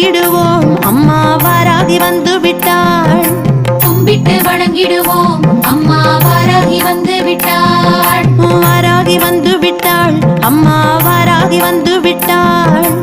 வணங்கிடுவோம் அம்மா வாராகி வந்து விட்டாள். கும்பிட்டு வணங்கிடுவோம் அம்மா வாராகி வந்து விட்டாள். வாராகி வந்து விட்டாள் அம்மா வாராகி வந்து விட்டாள்.